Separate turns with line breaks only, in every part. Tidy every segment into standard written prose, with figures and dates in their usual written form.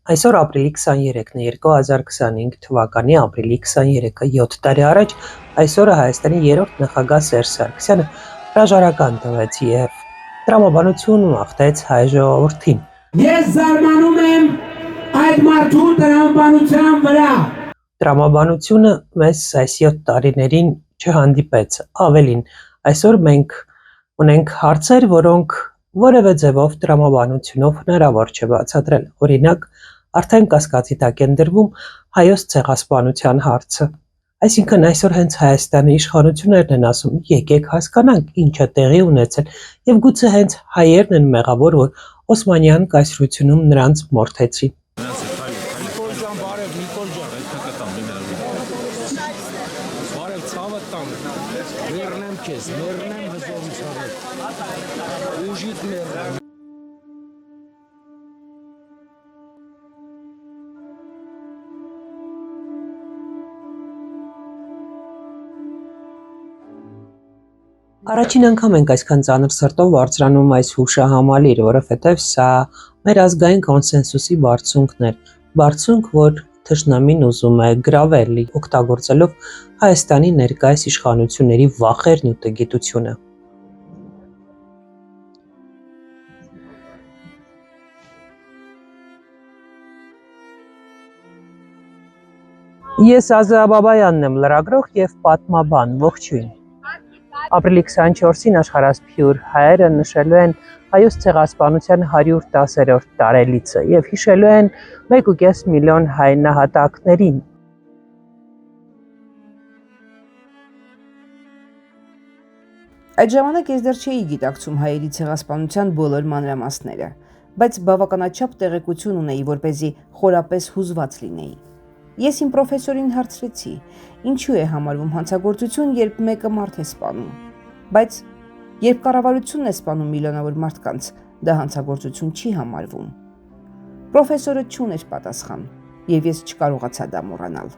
Այսօր ապրիլի 23-ն է, 2025 թվականի ապրիլի 23-ը 7 տարի առաջ այսօրը Հայաստանի երրորդ նախագահ Սերժ Սարգսյանը հրաժարական տվեց եւ տրամաբանություն մաղթեց հայ ժողովրդին։
Ես զարմանում եմ այդ մարդու տրամաբանության վրա։
Տրամաբանությունը մեզ այս 7 տարիներին չհանդիպեց, ավելին, այսօր մենք ունենք հարցեր, որոնք որևէ ձևով տրամաբանությունով հնարավոր չէ բացատրել։ Օրինակ, արդեն կասկածի տակ են դրվում հայոց ցեղասպանության հարցը։ Այսինքն այսօր հենց Հայաստանի իշխանություններն են ասում, եկեք հասկանանք ինչը տեղի ունեցել, եւ գուցե հենց հայերն են մեղավոր, որ Օսմանյան կայսրությունում նրանց մորթեցին։ Առաջին անգամ ենք այսքան ծանր սրտով բարձրանում այս հուշահամալիր, որովհետև սա մեր ազգային կոնսենսուսի բարձունքն էր, բարձունք, որ թշնամին ուզում է գրավել, օգտագործելով Հայաստանի ներկայիս իշխանությունների վախերն ու տգիտությունը։ Ես Ազա Բաբայանն եմ, լրագրող եւ պատմաբան, ողջույն։ Ապրիլի 24-ին աշխարհասփյուր հայերը նշելու են հայոց ցեղասպանության 110-րդ տարելիցը եւ հիշելու են 1.5 միլիոն հայ նահատակներին։
Այդ ժամանակ ես դեռ չէի գիտակցում հայերի ցեղասպանության բոլոր մանրամասները, բայց բավականաչափ տեղեկություն ունեի, որպեսզի խորապես հուզված լինեի։ Ես իմ պրոֆեսորին հարցրեցի, ինչու է համարվում հանցագործություն, երբ մեկը մարդ է սպանում, բայց երբ կառավարությունն է սպանում միլիոնավոր մարդկանց, դա հանցագործություն չի համարվում։ Պրոֆեսորը չուներ պատասխան, եւ ես չկարողացա դա մոռանալ։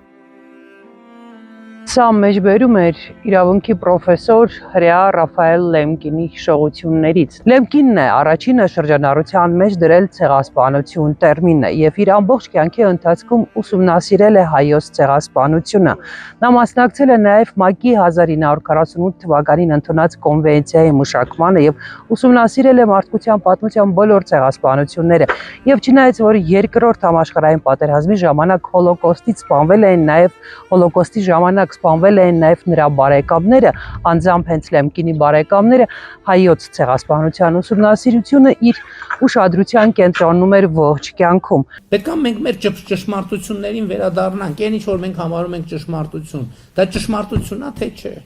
Սա մեջբերում էր իրավունքի պրոֆեսոր հրեա Ռաֆայել Լեմկինի հիշողություններից։ Լեմկինն է առաջինը շրջանառության մեջ դրել ցեղասպանություն տերմինը եւ իր ամբողջ կյանքի ընթացքում ուսումնասիրել է հայոց ցեղասպանությունը։ Նա մասնակցել է նաեւ ՄԱԿ-ի 1948 թվականին ընդունած կոնվենցիայի մշակմանը եւ ուսումնասիրել է մարդկության պատմության բոլոր ցեղասպանությունները։ Եվ չնայած որ երկրորդ համաշխարհային պատերազմի ժամանակ հոլոկոստից սպանվել էին նաեւ հոլոկոստի ժամանակ սպանվել էին նաև նրա բարեկամները, անձամբ հենց Լեմկինի բարեկամները, հայոց ցեղասպանության ուսումնասիրությունը իր ուշադրության կենտրոնում էր ողջ կյանքում։
Պետք է մենք մեր ճշմարտություններին վերադառնանք, այն ինչ որ մենք համարում ենք ճշմարտություն, դա ճշմարտություն է թե չէ։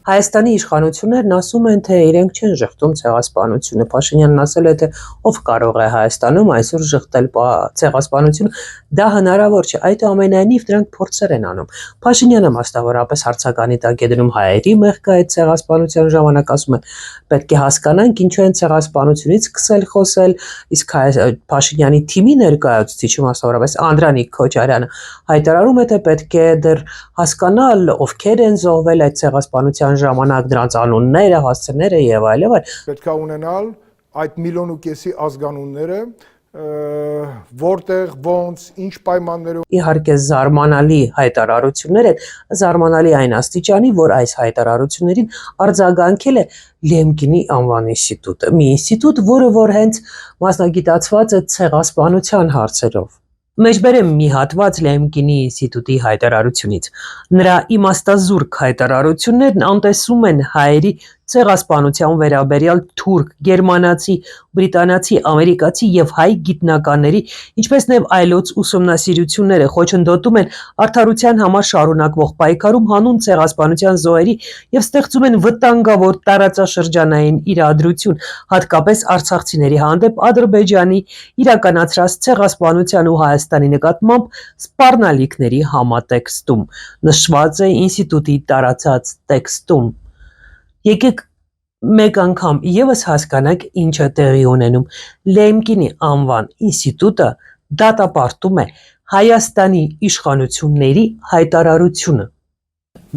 Հայաստանի իշխանություններն ասում են, թե իրենք չեն շղթում ցեղասպանությունը։ Փաշինյանն ասել է, թե ով կարող է Հայաստանում այսօր շղթել ցեղասպանությունը, դա հնարավոր չէ։ Այդուամենայնիվ դրանք փորձեր են անում։ Փաշինյանը մասնավորապես հարցականի տակ է դնում հայերի մեղքը այդ ցեղասպանության ժամանակ, ասում է, պետք է հասկանանք ինչու են ցեղասպանությունից սկսել խոսել, իսկ Փաշինյանի թիմի ներկայացուցիչը մասնավորապես Անդրանիկ Քոչարյանը հայտարարում է, թե պետք է դեռ հասկանալ ովքեր են զոհվել այդ ցեղասպանության ժամանակ, դրանց անունները, հասցեները եւ այլն։
Պետք է ունենալ այդ 1.5 միլիոնի ազգանունները, որտեղ, ոնց, ինչ պայմաններով։
Իհարկե զարմանալի հայտարարություններ են, զարմանալի այն աստիճանի, որ այս հայտարարություններին արձագանքել է Լեմկինի անվան ինստիտուտը, մի ինստիտուտ, որը որ հենց մասնագիտացված է ցեղասպանության հարցերով։ Մեջբերեմ մի հատված Լեմկինի ինստիտուտի հայտարարությունից։ Նրա իմաստազուրկ հայտարարություններն անտեսում են հայերի ցեղասպանության վերաբերյալ թուրք, գերմանացի, բրիտանացի, ամերիկացի եւ հայ գիտնականների, ինչպես նաեւ այլոց ուսումնասիրությունները խոչընդոտում են արդարության համար շարունակվող պայքարում հանուն ցեղասպանության զոհերի եւ ստեղծում են վտանգավոր տարածաշրջանային իրադրություն, հատկապես արցախցիների հանդեպ Ադրբեջանի իրականացրած ցեղասպանության ու Հայաստանի նկատմամբ սպառնալիքների համատեքստում, նշված է ինստիտուտի տարածած տեքստում։ Եկեք մեկ անգամ եւս հասկանանք ինչը տեղի ունենում։ Լեմկինի անվան ինստիտուտը դատապարտում է Հայաստանի իշխանությունների հայտարարությունը։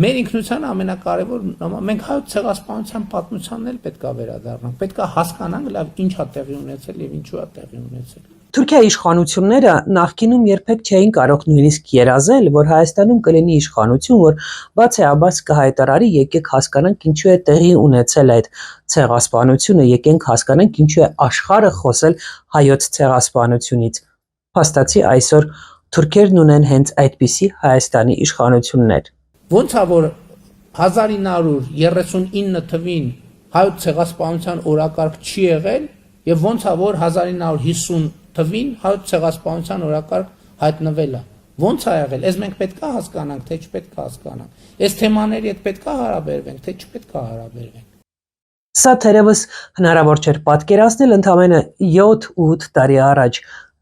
Մեր ինքնության ամենակարևոր մենք հայոց ցեղասպանության պատմությանն էլ պետք է վերադառնանք, պետք է հասկանանք լավ ինչ է տեղի ունեցել եւ ինչու է տեղի ունեցել։
Թուրքիայի իշխանությունները նախկինում երբեք չէին կարող նույնիսկ երազել, որ Հայաստանում կլինի իշխանություն, որ բաց է Աբբաս կհայտարարի, եկեք հասկանանք ինչու է տեղի ունեցել այդ ցեղասպանությունը, եկենք հասկանանք ինչու է աշխարհը խոսել հայոց ցեղասպանությունից։ Փաստացի այսօր թուրքերն ունեն հենց այդպիսի Հայաստանի իշխանություններ։
Ոնց է որ 1939 թվին հայոց ցեղասպանության օրակարգ չի եղել եւ ոնց է որ 1950 թվին հայոց ցեղասպանության օրակարգ հայտնվել է։ Ոնց է եղել։ Այս մենք պետք է հասկանանք, թե չպետք է հասկանանք։ Այս թեմաների հետ պետք է հարաբերվենք, թե չպետք է հարաբերվենք։
Սա թերևս հնարավոր չէր պատկերացնել ընդամենը 7-8 տարի առաջ,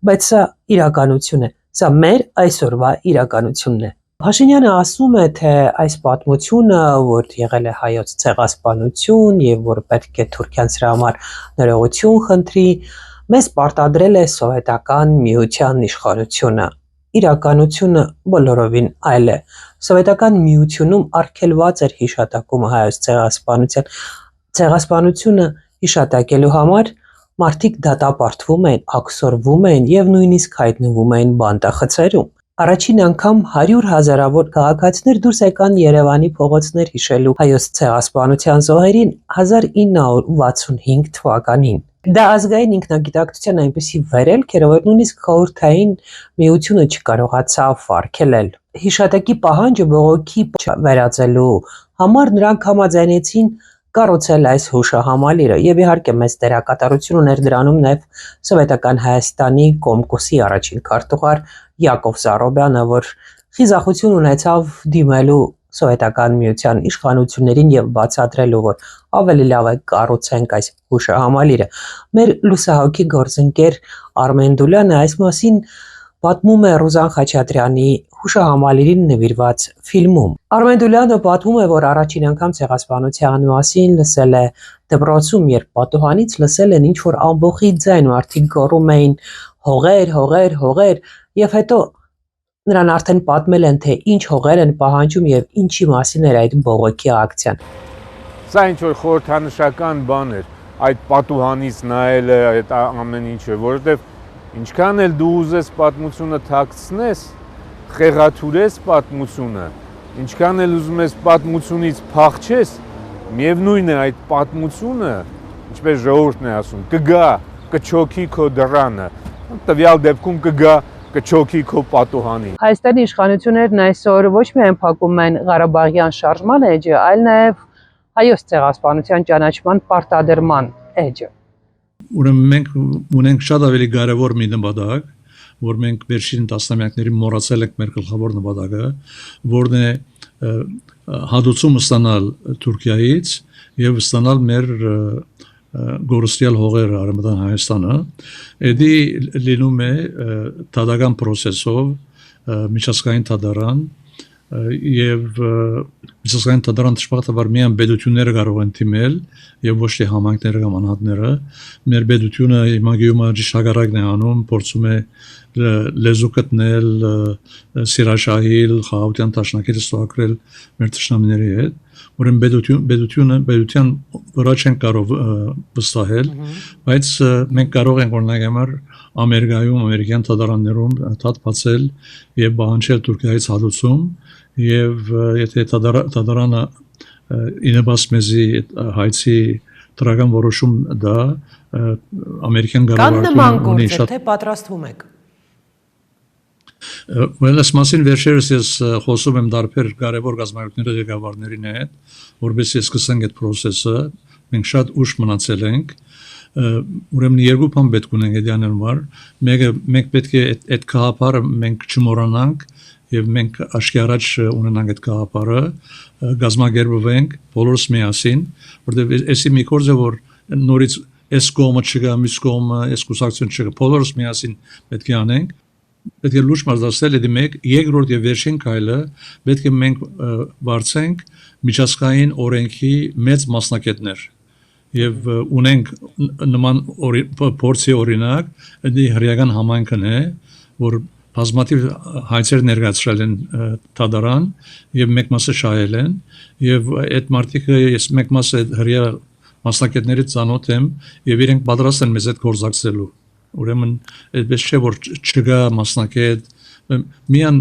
բայց սա իրականություն է։ Սա մեր այսօրվա իրականությունն է։ Փաշինյանը ասում է, թե այս պատմությունը, որ եղել է հայոց ցեղասպանություն եւ որ պետք է Թուրքիան սրա համար ներողություն խնդրի, մեզ պարտադրել է սովետական միության իշխանությունը։ Իրականությունը բոլորովին այլ է։ Սովետական միությունում արգելված էր հիշատակումը հայոց ցեղասպանությունը հիշատակելու համար մարդիկ դատապարտվում էին, աքսորվում էին եւ նույնիսկ հայտնվում էին բանտախցերում։ Առաջին անգամ 100,000-ավոր քաղաքացիներ դուրս եկան Երևանի փողոցներ հիշելու հայոց ցեղասպանության զոհերին 1965 թվականին։ Դա ազգային ինքնագիտակցության այնպիսի վերելք էր, որ նույնիսկ խորհրդային միությունը չկարողացավ արգելել։ Հիշատակի պահանջը բողոքի վերածելու համար նրանք համաձայնեցին կառուցել այս հուշահամալիրը եւ իհարկե մեծ դերակատարություն ուներ դրանում նաեւ սովետական Հայաստանի Կոմկուսի առաջին քարտուղար Յակով Զարոբյանը, որ խիզախություն ունեցավ դիմելու սովետական միության իշխանություններին եւ բացատրելու, որ ավելի լավ է կառուցենք այս հուշահամալիրը։ Մեր լուսահոգի գործընկեր Արմեն Դուլյանը այս մասին պատմում է Ռուզան Խաչատրյանի հուշահամալիրին նվիրված ֆիլմում։ Արմեն Դուլյանը պատմում է, որ առաջին անգամ ցեղասպանության մասին լսել է դպրոցում, երբ պատուհանից լսել են ինչ որ ամբողջի ձայն, մարդիկ գոռում էին հողեր, հողեր, հողեր, եւ հետո նրան արդեն պատմել են, թե ինչ հողեր են պահանջում եւ ինչի մասին էր այդ բողոքի ակցիան։
Սա ինչ որ խորհրդանշական բան էր, այդ պատուհանից նայելը, այդ ամեն ինչը, որովհետեւ ինչքան էլ դու ուզես պատմությունը թաքցնես, խեղաթուրես պատմությունը, ինչքան էլ ուզում ես պատմությունից փախչես, միևնույն է այդ պատմությունը, ինչպես ժողովուրդն է ասում, կգա, կչոքի քո դռանը, տվյալ դեպքում կգա կչոքի քո պատուհանին։
Հայաստանի իշխանություններն այսօր ոչ միայն փակում են Ղարաբաղյան շարժման էջը, այլ նաև հայոց ցեղասպանության ճանաչման պարտադրման էջը։
Ուրեմն մենք ունենք շատ ավելի կարևոր մի նպատակ, որ մենք վերջին տասնամյակներին մոռացել ենք մեր գլխավոր նպատակը, որն է հադուցում ստանալ Թուրքիայից եւ ստանալ մեր գորստիալ հողեր Արևմտյան Հայաստանը, դա լինում է դատական process-ով միջազգային դատարան եւ միջազգային դատարան դժբախտաբար միայն պետությունները կարող են թիմել եւ ոչ թե համայնքները կամ անհատները։ Մեր պետությունը հիմա գյուղը ճիշտակարակն է անում, փորձում է լեզու գտնել, սիրաշահիլ, խաղաղության տաշնակիրը ստուգրել մեր ճշնամիների հետ։ Ուրեմն պետության վրա չեն կարող վստահել, բայց մենք կարող ենք օրինակ համար Ամերիկայում, ամերիկյան դատարաններում դատ բացել եւ պահանջել Թուրքիայից հադուցում եւ եթե դատարանը ինեբաս մեզի հայցի դրական որոշում դա ամերիկյան գավառությունն ունի շատ
թե պատրաստվում եք։
Այս մասին վերջերս ես խոսում եմ դարբեր կարևոր գազམ་ակությունների ղեկավարներին հետ, որովհետեւ սկսենք այդ process-ը, մենք շատ ուշ մնացել ենք, ուրեմն երկու բան պետք ունենք դրանալ համար, մենք պետք է այդ գաղափարը մենք չմոռանանք եւ մենք աշխի առաջ ունենանք այդ գաղափարը, գազམ་ակերպվենք բոլորս միասին, որովհետեւ էսի մի գործ է որ նորից այս կողմը չկա, մյուս կողմը, այս կուսակցություն չկա, բոլորս միասին պետք է անենք պետք է լուրջ մարզասել է մեկ երկրորդ եւ վերջին քայլը պետք է մենք վարձենք միջազգային օրենքի մեծ մասնակիցներ եւ ունենք նման փորձի օրինակ դա հրեական համայնքն է որ բազմաթիվ հայցեր ներկայացրել են դատարան եւ մեկ մասը շահել են եւ այդ մարտիկը ես մեկ մասը հրեա մասնակիցներից ծանոթ եմ եւ իրենք պատրաստ են մեզ այդ գործակցելու Ուրեմն այդպես չէ որ չկա մասնակետ միան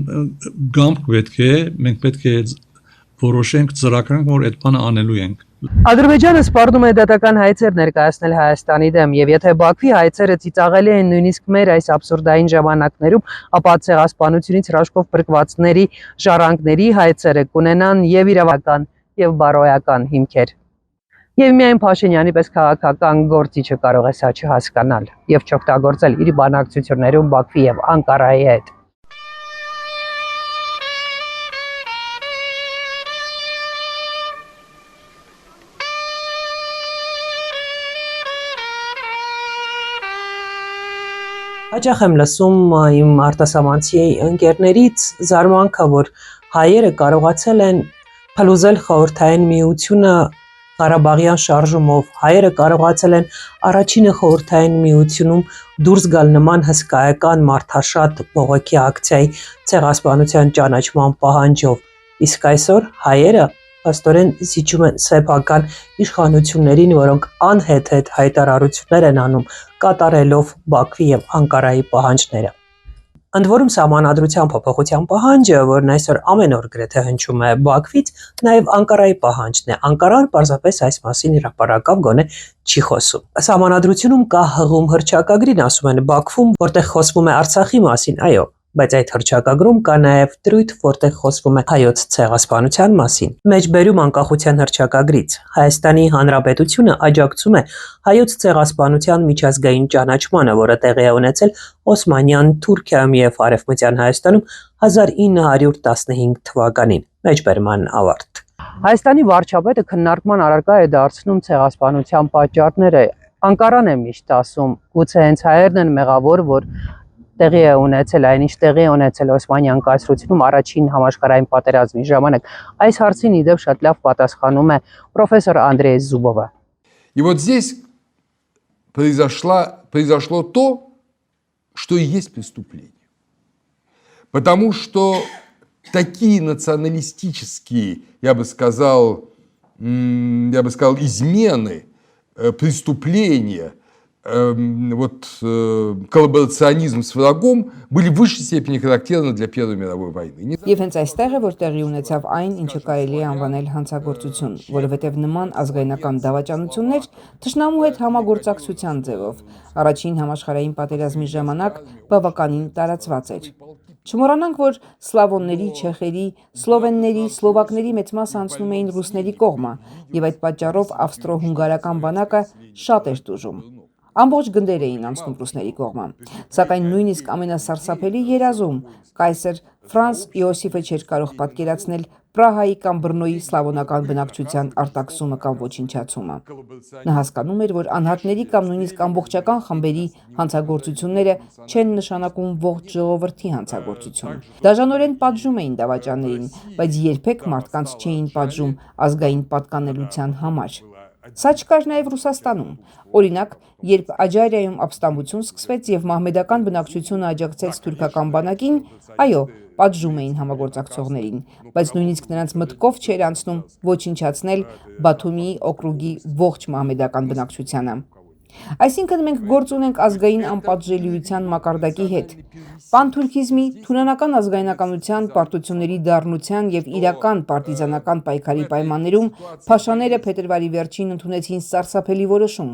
գամք պետք է մենք պետք է որոշենք ծրագրենք որ այդ բանը անելու ենք
Ադրբեջանը սպառնում է դատական հայցեր ներկայացնել Հայաստանի դեմ եւ եթե Բաքվի հայցերը ծիծաղելի են նույնիսկ մեր այս абսուրդային ժամանակներում, ապա ցեղասպանությունից հրաշքով փրկվածների ժառանգների հայցերը կունենան եւ իրավական եւ բարոյական հիմքեր։ Եվ միայն Փաշինյանի պես քաղաքական գործիչը կարող է սա չհասկանալ եւ չօգտագործել իր բանակցություններում Բաքվի եւ Անկարայի հետ։ Հաճախ եմ լսում իմ արտասահմանցի ընկերներից զարմանքը, որ հայերը կարողացել են փլուզել խորհրդային միությունը Ղարաբաղյան շարժումով, հայերը կարողացել են առաջինը խորհրդային միությունում դուրս գալ նման հսկայական մարդաշատ բողոքի ակցիայի ցեղասպանության ճանաչման պահանջով, իսկ այսօր հայերը Աստորեն զիջում են սեփական իշխանություններին, որոնք անհետ հայտարարություններ են անում, կատարելով Բաքվի եւ Անկարայի պահանջները։ Ընդ որում սահմանադրության փոփոխության պահանջը, որն այսօր ամեն օր գրեթե հնչում է Բաքվից, նաեւ Անկարայի պահանջն է։ Անկարան պարզապես այս մասին հրապարակավ գոնե չի խոսում։ Սահմանադրությունում կա հղում հռչակագրին, ասում են Բաքվում, որտեղ խոսվում է Արցախի մասին, այո, բայց այդ հռչակագրում կա նաև դրույթ, որտեղ խոսվում է հայոց ցեղասպանության մասին։ Մեջբերում անկախության հռչակագրից Հայաստանի Հանրապետությունը աջակցում է հայոց ցեղասպանության միջազգային ճանաչմանը, որը տեղի է ունեցել Օսմանյան Թուրքիայում եւ Արևմտյան Հայաստանում 1915 թվականին։ Մեջբերման ավարտ։ Հայաստանի վարչապետը քննարկման առարկա է դարձնում ցեղասպանության պատճառները։ Անկարան է միշտ ասում, գուցե հենց հայերն են մեղավոր, որ տեղի է ունեցել, այնինչ տեղի է ունեցել Օսմանյան կայսրությունում առաջին համաշխարհային պատերազմի ժամանակ։ Այս հարցին իդեպ շատ լավ պատասխանում է պրոֆեսոր Անդրեյ Զուբովը։
И вот здесь произошло то, что и есть преступление. Потому что такие националистические, я бы сказал, измены, преступления, коллаборационизм с врагом были в высшей степени характерны для Первой мировой войны.
Եվ հենց այստեղ է, որ տեղի ունեցավ այն, ինչը կարելի է անվանել հանցագործություն, որովհետև նման ազգայնական դավաճանություններ թշնամու հետ համագործակցության ձևով առաջին համաշխարհային պատերազմի ժամանակ բավականին տարածված էր։ Չմոռանանք, որ սլավոնների, չեխերի, սլովենների, սլովակների մեծ մասը անցնում էին ռուսների կողմը, եւ այդ պատճառով ավստրո-հունգարական բանակը շատ էր տուժում։ Ամբողջ գնդեր էին անցնում ռուսների կողմը, սակայն նույնիսկ ամենասարսափելի երազում կայսր Ֆրանց Իոսիֆը չէր կարող պատկերացնել Պրահայի կամ Բրնոյի սլավոնական բնակչության արտաքսումը կամ ոչնչացումը։ Նա հասկանում էր, որ անհատների կամ նույնիսկ ամբողջական խմբերի հանցագործությունները չեն նշանակում ողջ ժողովրդի հանցագործություն։ Դաժանորեն պատժում էին դավաճաններին, բայց երբեք մարդկանց չէին պատժում ազգային պատկանելության համար։ Սա չկար նաև Ռուսաստանում։ Օրինակ, երբ Աջարիայում ապստամբություն սկսվեց եւ մահմեդական բնակչությունը աջակցեց թուրքական բանակին, այո, պատժում էին համագործակցողներին, բայց նույնիսկ նրանց մտքով չէր անցնում ոչնչացնել Բաթումի օկրուգի ողջ մահմեդական բնակչությանը։ Այսինքն մենք գործ ունենք ազգային անպատժելիության մակարդակի հետ։ Պանթուրքիզմի, թուրքանական ազգայնականության, պարտությունների դառնության եւ իրական պարտիզանական պայքարի պայմաններում փաշաները փետրվարի վերջին ընդունեցին սարսափելի որոշում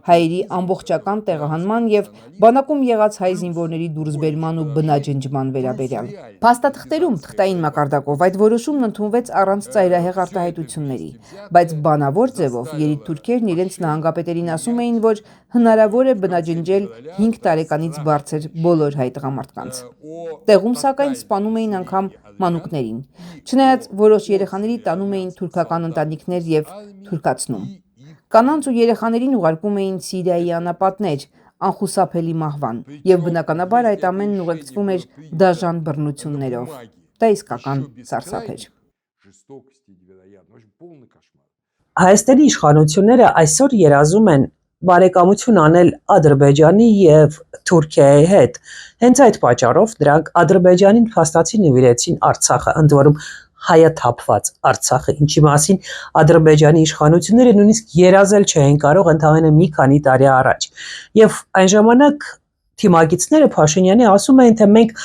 հայերի ամբողջական տեղահանման եւ բանակում եղած հայ զինվորների դուրսբերման ու բնաջնջման վերաբերյալ։ Փաստաթղթերում թղթային մակարդակով այդ որոշումն ընդունվեց առանց ծայրահեղ արտահայտությունների, բայց բանավոր ձևով երիտթուրքերն իրենց նահանգապետերին ասում էին, որ հնարավոր է բնաջնջել 5 տարեկանից բարձր բոլոր հայ տղամարդկանց։ Տեղում սակայն սպանում էին անգամ մանուկներին, չնայած որոշ երեխաների տանում էին թուրքական ընտանիքներ եւ թուրքացնում։ Կանանց ու երեխաներին ուղարկում էին Սիրիայի անապատներ, անխուսափելի մահվան, եւ բնականաբար այդ ամենն ուղեկցվում էր դաժան բռնություններով։ Դա իսկական սարսափ էր։
Հայաստանի իշխանությունները այսօր երազում են բարեկամություն անել Ադրբեջանի եւ Թուրքիայի հետ։ Հենց այդ պատճառով դրանք Ադրբեջանին փաստացի նվիրեցին Արցախը, ընդ որում հայաթափված Արցախը, ինչի մասին Ադրբեջանի իշխանությունները նույնիսկ երազել չէին կարող ընդամենը մի քանի տարի առաջ։ Եվ այն ժամանակ թիմագիծները Փաշինյանի ասում էին, թե մենք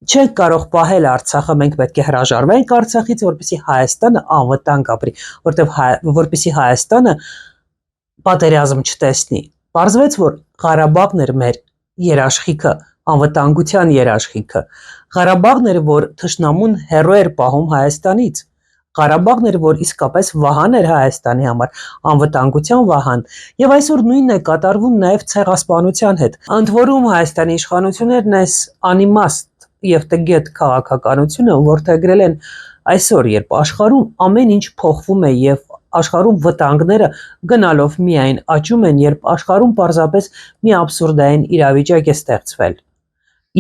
չենք կարող պահել Արցախը, մենք պետք է հրաժարվենք Արցախից, որպեսզի Հայաստանը անվտանգ ապրի, որպեսզի Հայաստանը պատերազմ չտեսնի։ Պարզվեց, որ Ղարաբաղն էր մեր երաշխիքը, անվտանգության երաշխիքը։ Ղարաբաղն էր, որ թշնամուն հեռու էր պահում Հայաստանից։ Ղարաբաղն էր, որ իսկապես վահան էր Հայաստանի համար, անվտանգության վահան, եւ այսօր նույնն է կատարվում նաեւ ցեղասպանության հետ։ Ընդ որում Հայաստանի իշխանություններն այս անիմաստ եւ տգետ քաղաքականությունը որդեգրել են այսօր, երբ աշխարհում ամեն ինչ փոխվում է եւ աշխարհում վտանգները գնալով միայն աճում են, երբ աշխարհում պարզապես մի աբսուրդային իրավիճակ է ստեղծվել։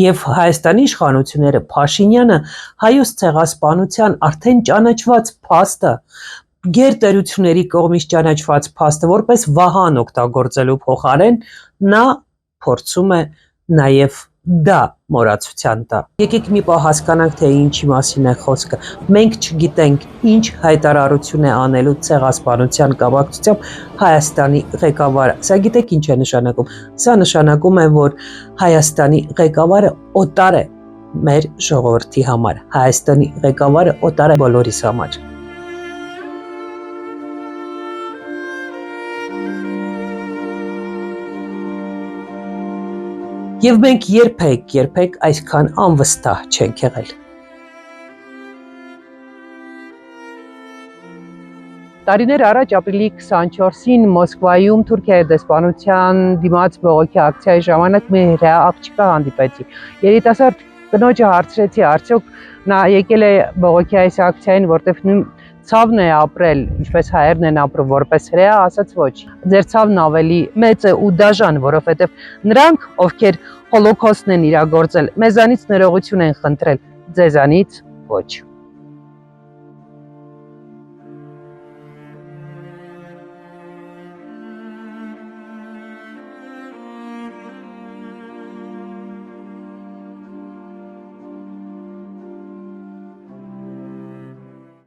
Եվ Հայաստանի իշխանությունները Փաշինյանը հայոց ցեղասպանության արդեն ճանաչված փաստը, գերտերությունների կողմից ճանաչված փաստը որպես վահան օգտագործելու փոխարեն նա փորձում է նաև դա մոռացության տա։ Եկեք մի պահ հասկանանք, թե ինչի մասին է խոսքը։ Մենք չգիտենք ինչ հայտարարություն է անելու ցեղասպանության կապակցությամբ Հայաստանի ղեկավարը։ Սա գիտեք ինչ է նշանակում։ Սա նշանակում է, որ Հայաստանի ղեկավարը օտար է մեր ժողովրդի համար։ Հայաստանի ղեկավարը օտար է բոլորիս համար։ Եվ մենք երբեք այսքան անվստահ չենք եղել։ Տարիներ առաջ ապրիլի 24-ին Մոսկվայում Թուրքիայի դեսպանության դիմաց բողոքի ակցիայի ժամանակ մի հրեա աղջկա հանդիպեցի։ Երիտասարդ կնոջը հարցրեցի, արդյոք նա եկել է բողոքի այս ակցիային, որտեղ ցավն է ապրել, ինչպես հայերն են ապրում որպես հրեա, ասաց ոչ։ Ձեր ցավն ավելի մեծ է ու դաժան, որովհետև նրանք, ովքեր հոլոկոստն են իրագործել, մեզանից ներողություն են խնդրել, ձեզանից ոչ։